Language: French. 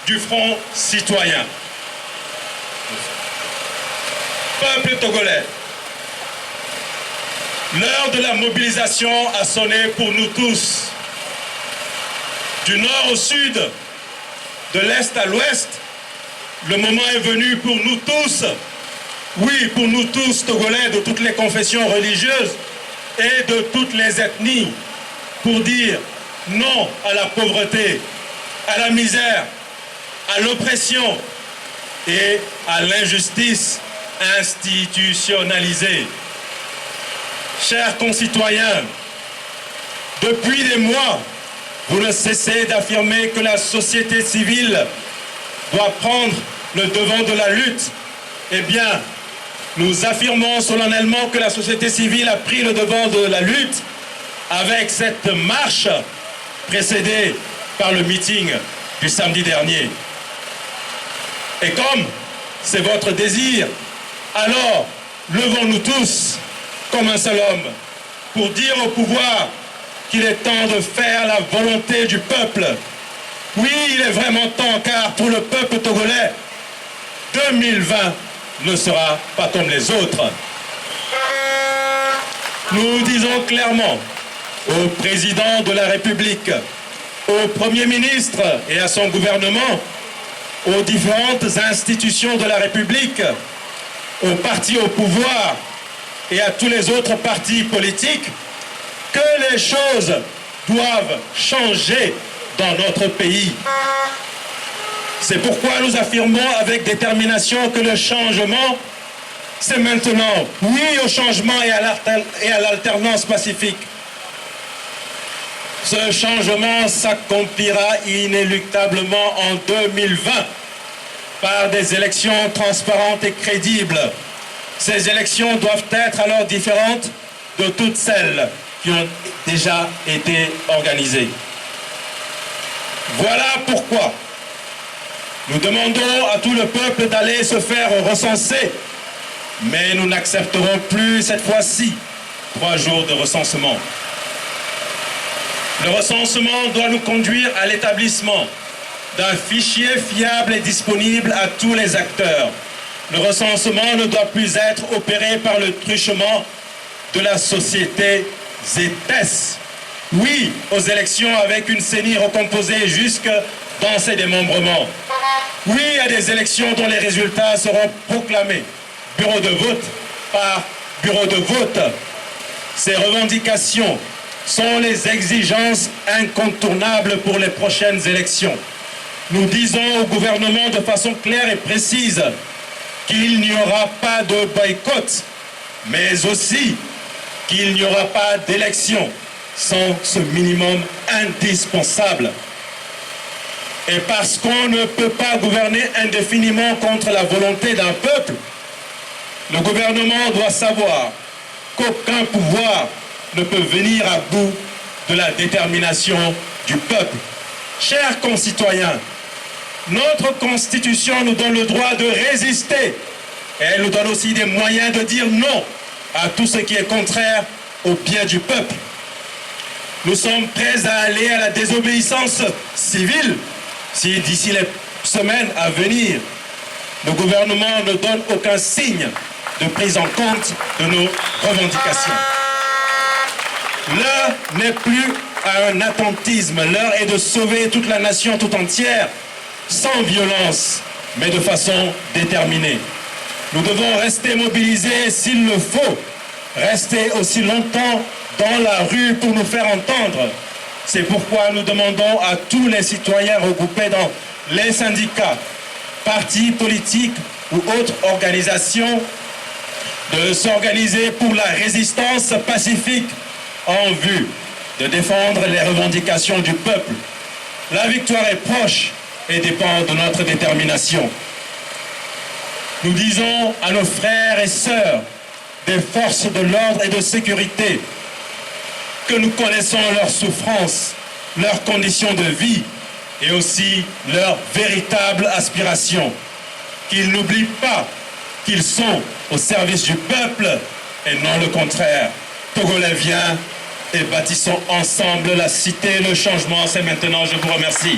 du Front citoyen. Peuple togolais, l'heure de la mobilisation a sonné pour nous tous. Du nord au sud, de l'est à l'ouest, le moment est venu pour nous tous, oui, pour nous tous Togolais de toutes les confessions religieuses et de toutes les ethnies, pour dire non à la pauvreté, à la misère, à l'oppression et à l'injustice institutionnalisée. Chers concitoyens, depuis des mois, vous ne cessez d'affirmer que la société civile doit prendre le devant de la lutte. Eh bien, nous affirmons solennellement que la société civile a pris le devant de la lutte avec cette marche précédée par le meeting du samedi dernier. Et comme c'est votre désir, alors levons-nous tous comme un seul homme pour dire au pouvoir qu'il est temps de faire la volonté du peuple. Oui, il est vraiment temps, car pour le peuple togolais, 2020 ne sera pas comme les autres. Nous disons clairement au président de la République, au Premier ministre et à son gouvernement, aux différentes institutions de la République, aux partis au pouvoir et à tous les autres partis politiques, que les choses doivent changer dans notre pays. C'est pourquoi nous affirmons avec détermination que le changement, c'est maintenant. Oui au changement et à l'alternance pacifique. Ce changement s'accomplira inéluctablement en 2020 par des élections transparentes et crédibles. Ces élections doivent être alors différentes de toutes celles qui ont déjà été organisées. Voilà pourquoi nous demandons à tout le peuple d'aller se faire recenser, mais nous n'accepterons plus cette fois-ci 3 jours de recensement. Le recensement doit nous conduire à l'établissement d'un fichier fiable et disponible à tous les acteurs. Le recensement ne doit plus être opéré par le truchement de la société ZETES. Oui aux élections avec une CENI recomposée jusque dans ses démembrements. Oui à des élections dont les résultats seront proclamés bureau de vote par bureau de vote. Ces revendications sont les exigences incontournables pour les prochaines élections. Nous disons au gouvernement de façon claire et précise qu'il n'y aura pas de boycott, mais aussi qu'il n'y aura pas d'élection sans ce minimum indispensable. Et parce qu'on ne peut pas gouverner indéfiniment contre la volonté d'un peuple, le gouvernement doit savoir qu'aucun pouvoir ne peut venir à bout de la détermination du peuple. Chers concitoyens, notre Constitution nous donne le droit de résister et elle nous donne aussi des moyens de dire non à tout ce qui est contraire au bien du peuple. Nous sommes prêts à aller à la désobéissance civile si d'ici les semaines à venir, le gouvernement ne donne aucun signe de prise en compte de nos revendications. L'heure n'est plus à un attentisme, l'heure est de sauver toute la nation tout entière, sans violence, mais de façon déterminée. Nous devons rester mobilisés s'il le faut, rester aussi longtemps dans la rue pour nous faire entendre. C'est pourquoi nous demandons à tous les citoyens regroupés dans les syndicats, partis politiques ou autres organisations de s'organiser pour la résistance pacifique en vue de défendre les revendications du peuple. La victoire est proche et dépend de notre détermination. Nous disons à nos frères et sœurs des forces de l'ordre et de sécurité que nous connaissons leurs souffrances, leurs conditions de vie et aussi leurs véritables aspirations. Qu'ils n'oublient pas qu'ils sont au service du peuple et non le contraire. Togolais, viens et bâtissons ensemble la cité. Le changement, c'est maintenant. Je vous remercie.